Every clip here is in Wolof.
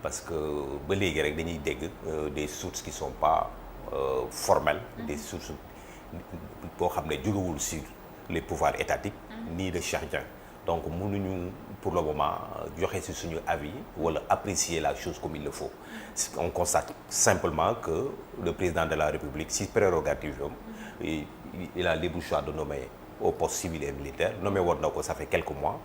parce que ba léegi rek dañuy dégg des sources qui sont pas formelles, des sources boo xam ne jógewul sur les pouvoirs étatiques ni de Cheikh Dieng. Donc mënuñu pour le moment joxe ci suñu avis wala apprécier la chose comme il le faut. On constate simplement que le président de la République ci prérogative il a libre choix de nommer au poste civil et militaire nommé woon na ko ça fait quelques mois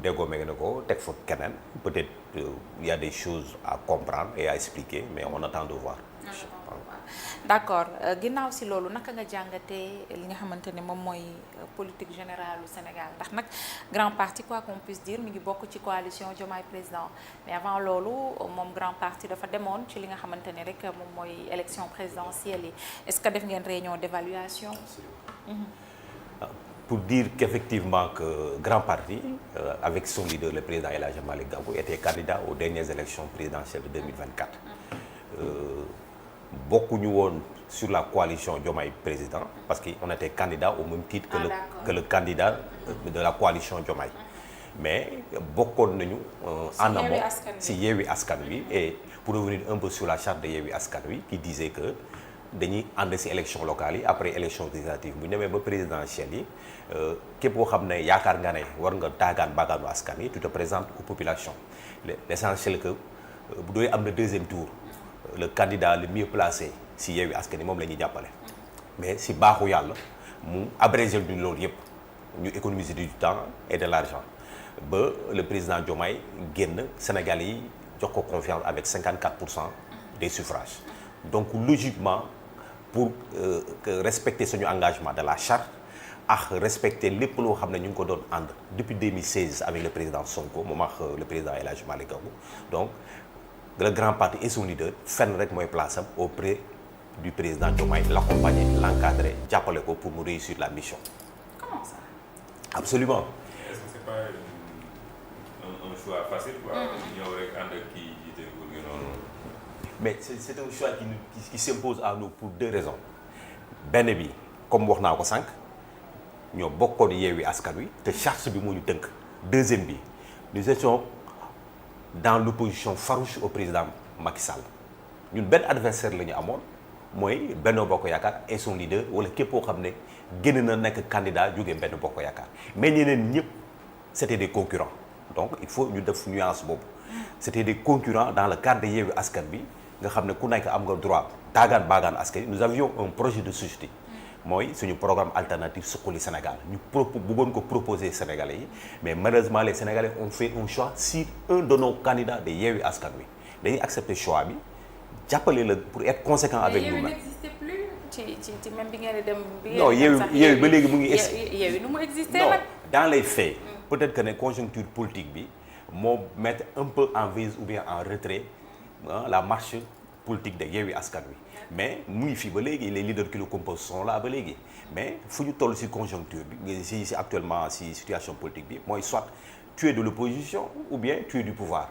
dégommé na ko teg fa keneen peut-être il y a des choses à comprendre et à expliquer mais on attend de voir. d'accord ginnaaw si loolu naka nga jàngatee li nga xamante ne moom mooy politique générale du Sénégal ndax nag grand parti quoi qu'on puisse dire mi ngi bokk ci coalition Diomaye président mais avant loolu moom grand parti dafa demoon ci li nga xamante ne rek moom mooy élection présidentielle yi est-ce que def ngeen réunion d'évaluation? Pour dire qu'effectivement que grand parti avec son leader le président El Hadji Malick Gakou était candidat aux dernières élections présidentielles de 2024. Bokkuñu woon sur la coalition Diomaye président parce qu'on était candidat au même titre que le candidat de la coalition Diomaye. Mais bokkoon nañu en amont si Yewwi Askan Wi et pour revenir un peu sur la charte de Yewwi Askan Wi qui disait que dañuy ànd si élection locale yi après élection législative bu ñu demee ba présidentielle yi képp koo xam ne yaakaar nga ne war nga taagaan baagaanu askan yi tu te présentes aux populations. L'essentiel que bu doy am na deuxième tour le candidat le mieux placé si Yewwi Askan Wi moom la ñuy jàppale mais si baaxu yàlla mu abrégé du loolu yëpp ñu économiser du temps et de l'argent ba le président Diomaye génn Sénégal yi jox ko confiance avec 54% des suffrages. Donc logiquement pour respecter suñu engagement de la charte ak respecter lépp loo xam ne ñu ngi ko doon ànd depuis 2016 avec le président Sonko moom ak le président El Hadji Malick Gakou donc le grand parti et son leader fenn rek mooy place am auprès du président Diomaye l'accompagner l'encadrer jàppale ko pour mu réussir la mission. Comment ça? Absolument. Est-ce que c'est pas un choix facile quoi? ñëw rek ànd ak kii jiite nguur gi noonu. Mais c'est un choix qui s'impose à nous pour deux raisons. Benn bi comme wax naa ko sànq ñoo bokkoon Yewwi Askan Wi te charte bi moo ñu tënk. Deuxième bi nous étions dans l'opposition farouche au président Macky Sall ñun benn adversaire la ñu amoon mooy Benno Bokk Yaakaar et son leader wala képp koo xam ne génn na nekk candidat jógee Benno Bokk Yaakaar mais ñeneen ñëpp c'était des concurrents donc il faut ñu def nuance boobu. C'était des concurrents dans le cadre de Yewwi Askan Wi nga xam ne ku nekk am nga droit taagaan baagaan askan wi. Nous avions un projet de société mooy suñu programme alternatif Suqali Sénégal ñu bëggoon ko proposer Sénégalais yi mais malheureusement les Sénégalais ont fait un choix sur un de nos candidats de Yewwi Askan Wi dañuy accepter choix bi jàppale la pour être conséquent avec nous-mêmes. Mais Yewwi n'existait plus ci même bi ngeen di dem. Non Yewwi ba léegi mu ngi. Yewwi nu mu existé non nag. dans les faits. Peut-être que ne conjoncture politique bi moo mettre un peu en vise ou bien en retrait la marche politique de Yewwi Askan Wi mais mu ngi fii ba léegi les leaders qui le composent sont là ba léegi mais fu ñu toll ci conjoncture bi ci actuellement ci situation politique bi mooy soit tu es de l'opposition ou bien tu es du pouvoir.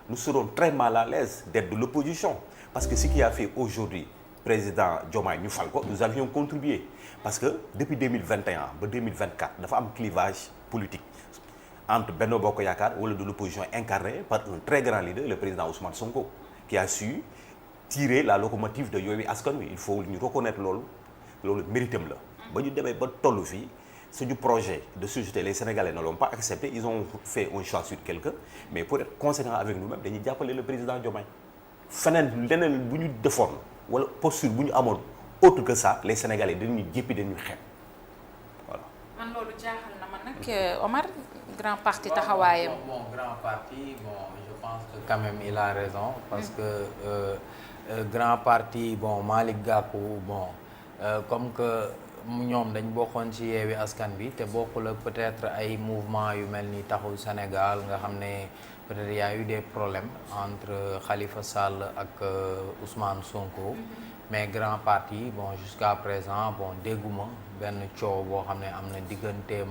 Nous serons très mal à l'aise d'être de l'opposition parce que ce qui a fait aujourd'hui président Diomaye ñu fal ko nous avions contribué parce que depuis 2021 ba 2024 dafa am clivage politique entre Benno Bokk Yaakaar wala de l'opposition incarnée par un très grand leader le président Ousmane Sonko qui a su tirer la locomotive de Yewwi Askan Wi il faut ñu reconnaître loolu méritam la ba ñu demee ba tollu fii suñu projet de société les Sénégalais ne l'ont pas accepté ils ont fait un choix sur quelqu'un mais pour être conséquent avec nous-mêmes dañuy jàppale le président Diomaye feneen leneen bu ñu defoon wala posture bu ñu amoon autre que ça les Sénégalais dañuy jéppi dañuy xeeb voilà. man loolu jaaxal na ma nag Omar grand parti taxawaayam. Bon, grand parti je pense que quand même il a raison parce que grand parti Malick Gakou comme que ñoom dañ bokkoon ci Yewwi Askan Wi te bokkul ak peut-être ay mouvement yu mel ni Taxawu Sénégal nga xam ne peut-être y a eu des problèmes entre Khalifa Sall ak Ousmane Sonko mais grand parti jusqu'à présent dégguma benn coow boo xam ne am na digganteem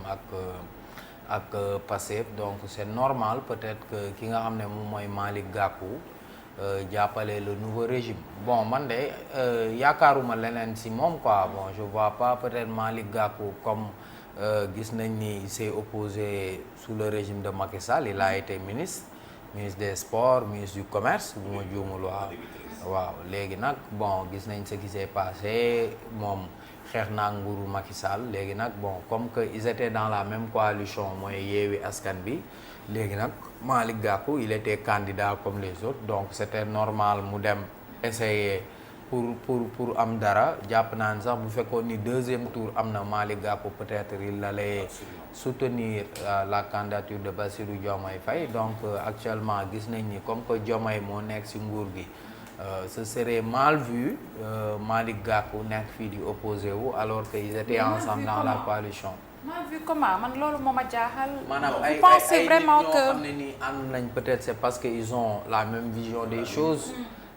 ak Pastef donc c'est normal peut-être que ki nga xam ne moom mooy Malick Gakou jàppale le nouveau régime man de yaakaaruma leneen ci moom quoi je vois pas peut-être Malick Gakou comme gis nañ ni il s'est opposé sous le régime de Macky Sall il a été ministre ministre des sports ministre du commerce bu ma juumul waaw léegi nag bon gis nañ ce qui s'est passé moom xeex naa nguuru Macky Sall léegi nag bon comme que ils étaient dans la même coalition mooy Yewwi Askan Wi léegi nag Malick Gakou il était candidat comme les autres donc c'était normal mu dem essayer pour am dara jàpp naa ne sax bu fekkoon ni deuxième tour am na Malick Gakou peut-être il allait soutenir la candidature de Bassirou Diomaye Faye donc actuellement gis nañ ni comme que Diomaye moo nekk ci nguur gi ce serait mal vu Malick Gakou nekk fii di opposé wu alors que ils étaient ensemble dans la coalition. mal vu comment man loolu moo ma jaaxal. maanaam vous pensez vraiment que ñoo xam ne ni ànd nañ peut-être c'est parce que ils ont la même vision des choses.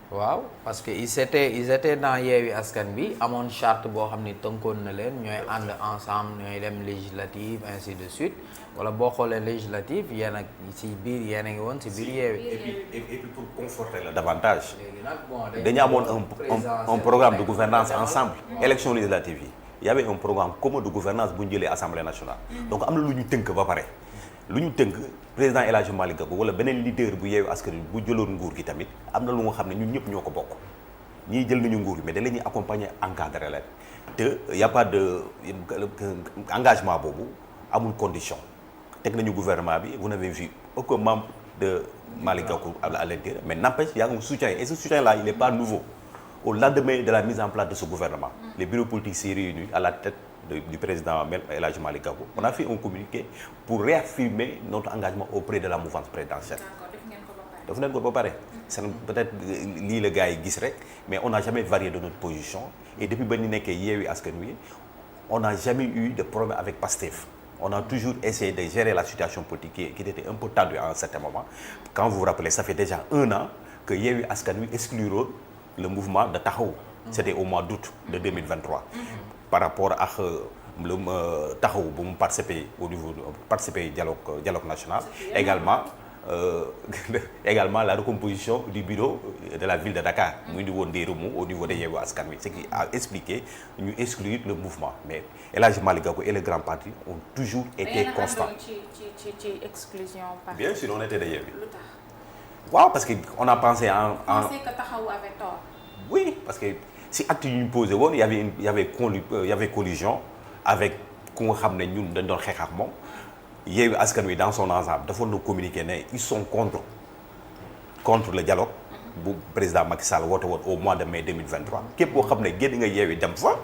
waaw parce que ils étaient dans Yewwi Askan Wi amoon charte boo xam ni tënkoon na leen ñooy ànd ensemble ñooy dem législative ainsi de suite wala boo xoolee législative yéen ak ci biir yéen a ngi woon ci biir Yewwi. et puis pour conforter le davantage. léegi nag bon dañu amoon un programme de gouvernance ensemble. élection législative yi y avait un programme commun de gouvernance bu ñu jëlee assemblée nationale. donc am na lu ñu tënk ba pare. lu ñu tënk président El Hadji Malick Gakou wala beneen leader bu Yewwi Askan Wi bu jëloon nguur gi tamit am na lu nga xam ne ñun ñëpp ñoo ko bokk ñii jël nañu nguur gi mais da leen ñuy accompagner encadrer leen te y a pas de engagement boobu amul condition teg nañu gouvernement bi vous n'avez vu aucun membre de Malick Gakou à l'intérieur mais n'empêche il y a un soutien et ce soutien là il n'est pas nouveau au lendemain de la mise en place de ce gouvernement les bureaux politiques s'est réunis à la tête du président El Hadji Malick Gakou on a fait un communiqué pour réaffirmer notre engagement auprès de la mouvance présidentielle. def nañ ko ba pare. c'est peut-être lii la gars yi gis rek mais on n'a jamais varié de notre position et depuis ba ñu nekkee Yewwi Askan Wi on n'a jamais eu de problème avec Pastef. on a toujours essayé de gérer la situation politique qui était un peu tendue à un certain moment quand vous vous rappelez ça fait déjà 1 an que Yewwi Askan Wi excluroon le mouvement de Taxawu. c'était au mois d'août de 2023. par rapport ak lu taxaw bu mu participer au niveau dialogue national également la recomposition du bureau de la ville de Dakar mu indi woon des remous au niveau de Yewwi Askan Wi ce qui a expliqué ñu exclure le mouvement mais El Hadji Malick Gakou et le grand parti ont toujours été constants ci exclusion parti. bien sûr on était de Yewwi waaw parce que on a pensé en pensez que Taxawu avait tort. oui parce que si acte yu ñu posé woon y avait collision avec ku nga xam ne ñun dañ doon xeex ak moom Yewwi Askan Wi dans son ensemble dafa na communiquer ne ils sont contre le dialogue bu président Macky Sall woote woon au mois de mai 2023 képp koo xam ne génn nga Yewwi dem fa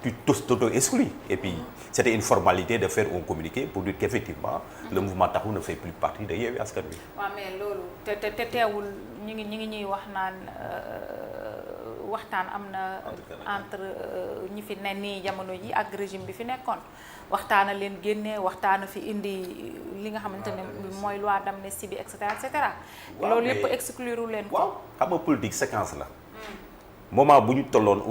tu t'auto-exclus et puis c'était une formalité de faire un communiqué pour dire qu'effectivement le mouvement Taxawu ne fait plus partie de Yewwi Askan Wi. waaw mais loolu te teewul ñu ngi ñuy wax naan waxtaan am na entre ñi fi ne nii jamono ji ak régime bi fi nekkoon waxtaana leen génne waxtaana fi indi li nga xamante ne mooy loi d'amnistie bi et cetera. loolu lépp exclure leen ko. waaw xam nga politique séquence la. moment bu ñu tolloon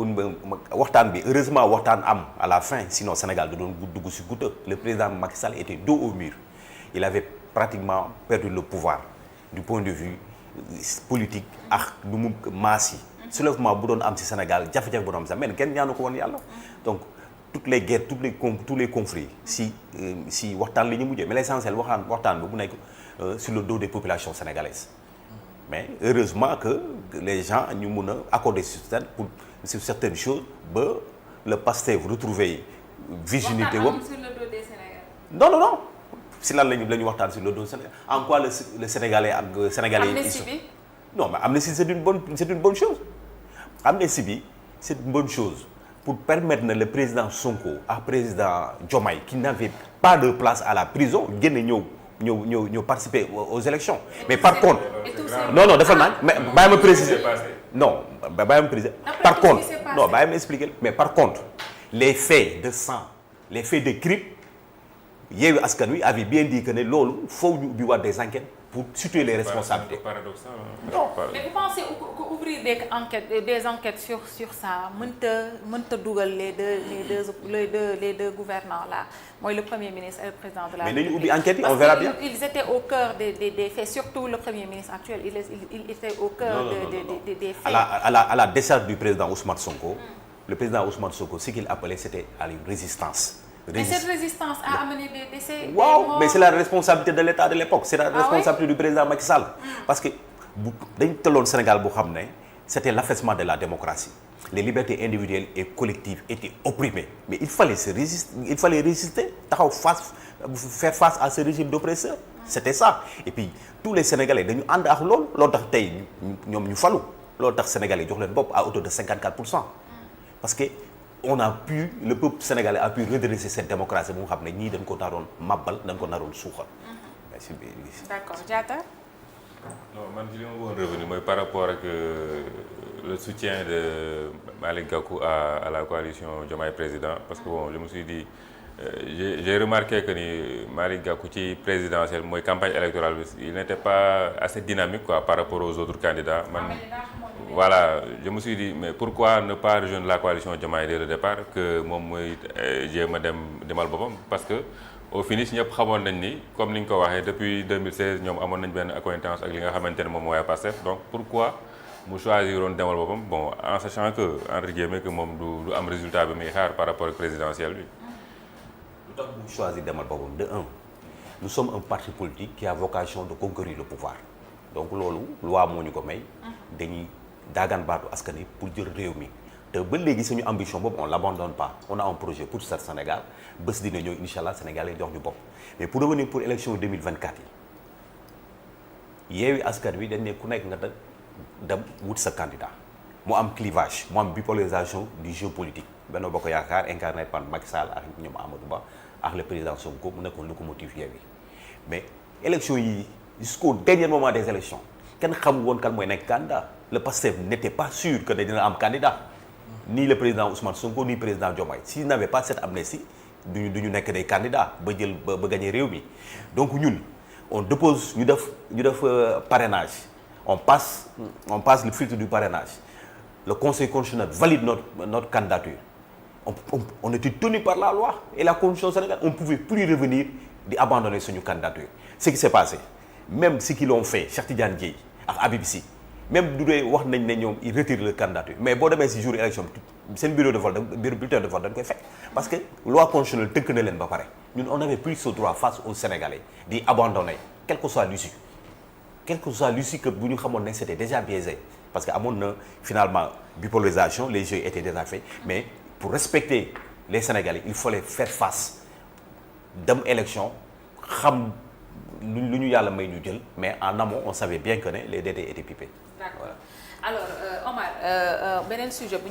waxtaan bi heureusement waxtaan am à la fin sinon Sénégal da doon dugg ci goutte le président Macky Sall était dos au mur il avait pratiquement perdu le pouvoir du point de vue politique ak nu mu maas yi soulèvement bu doon am ci Sénégal jafe-jafe bu doon am sax mais kenn ñaanu ko woon yàlla donc toutes les guerres tous les conflits si waxtaan li ñu mujjee mais l'essentiel waxtaan bi bu nekk sur le dos des populations sénégalaises mais heureusement que les gens ñu mun a accorder sur certaines choses ba le Pastef retrouver virginité wam sur le dos des Sénégalais. non si lan lañu waxtaan sur le dos Sénégal en quoi le Sénégalais ak Sénégalais amnistie bi non mais amnistie c'est une bonne chose amnistie bi c'est une bonne chose pour permettre le président Sonko ak président Diomaye qui n'avait pas de place à la prison génn ñëw participer aux élections mais par contre non dafa naan mais bàyyi ma préciser non bàyyi ma préciser par contre non bàyyi ma expliquer mais par contre les faits de sang les faits de crime Yewwi Askan Wi avait bien dit que ne loolu foofu ñu ubbi waat des enquêtes pour situer les responsabilités. Non. Mais vous pensez qu'ouvrir des enquêtes sur ça mënta dugal les deux gouvernants là mooy le premier ministre et le président de la République. Mais nañu ubbi enquête yi on verra bien. Ils étaient au cœur des faits surtout le premier ministre actuel il était au cœur des faits. À la décharge du président Ousmane Sonko. Le président Ousmane Sonko ce qu'il appelait c'était à une résistance. Mais cette résistance a amené des décès. Waaw, mais c'est la responsabilité de l'État de l'époque, c'est la responsabilité du président Macky Sall. Parce que dañ tolloon Sénégal boo xam ne c'était l'affaissement de la démocratie. Les libertés individuelles et collectives étaient opprimées. Mais il fallait résister, faire face à ce régime d'oppresseur. C'était ça. Et puis tous les Sénégalais dañu ànd ak loolu tax tey ñoom ñu falu loolu tax Sénégalais jox leen bopp à hauteur de 54%. Parce que le peuple sénégalais a pu redresser cette démocratie bu nga xam ne ñii dañ ko naroon màbbal dañ ko naroon suuxal. D'accord Diatta. non man ci li ma bëggoon revenu mooy par rapport ak le soutien de Malick Gakou à la coalition Diomaye Président parce que bon je me suis dit j'ai remarqué que ni Malick Gakou ci présidentielle mooy campagne électorale bi il n'était pas assez dynamique quoi par rapport aux autres candidats man voilà je me suis dit mais pourquoi ne pas rejoindre la coalition Diomaye dès le départ que moom mooy jéem a demal boppam parce que au finish ñëpp xamoon nañ ni comme ni ñu ko waxee depuis 2016 ñoom amoon nañ benn accointance ak li nga xamante ne moom mooy Pastef donc pourquoi mu choisiroon demal boppam bon en sachant que entre guillemets que moom du am résultat bi muy xaar par rapport ak présidentielle bi. lu tax mu choisir demal boppam de un nous sommes un parti politique qui a vocation de conquérir le pouvoir donc loolu loi moo ñu ko may. dañuy daagaan baatu askan wi pour jël réew mi. te ba léegi suñu ambition boobu on l'abandonne pas on a un projet pour ce Sénégal bés dina ñëw incha allah Sénégal yi jox ñu bopp mais pour revenir pour élection 2024 yi Yewwi Askan Wi dañ ne ku nekk nga dem wut sa candidat mu am clivage mu am bipolarisation du jeu politique Benno Bokk Yaakaar incarné par Macky Sall ak ñoom Amadou Ba ak le président Sonko mu nekkoon locomotive Yewwi mais élection yi jusqu'au dernier moment des élections kenn xamul woon kan mooy nekk candidat le Pastef n'était pas sûr que dina am candidat. Ni le président Ousmane Sonko ni le président Diomaye s'il n'avait pas cette amnistie duñu nekk des candidats ba jël ba gagner réew mi donc ñun on dépose ñu def parrainage on passe le filtre du parrainage le conseil constitutionnel valide notre candidature on était tenu par la loi et la constitution sénégalaise on pouvait plus revenir di abandonner suñu candidature ce qui s'est passé même ce qu'ils l'ont fait Cheikh Tidiane Dièye ak Habib Sy même du dee wax nañ ne ñoom ils retirent leur candidature mais boo demee ci jour élection seen bureau de vote bulletin de vote dañ koy fekk parce que loi constitutionnelle tënk na leen ba pare ñun on avait plus ce droit face aux Sénégalais di abandonner quelle que soit l'issue que bu ñu xamoon ne c'était déjà biaisé parce que amoon na finalement bipolarisation les jeux étaient déjà faits mais pour respecter les Sénégalais il fallait faire face dem élection xam lu ñu yàlla may ñu jël mais en amont on savait bien que ne les DD étaient pipés. D'accord. Alors Omar beneen sujet bu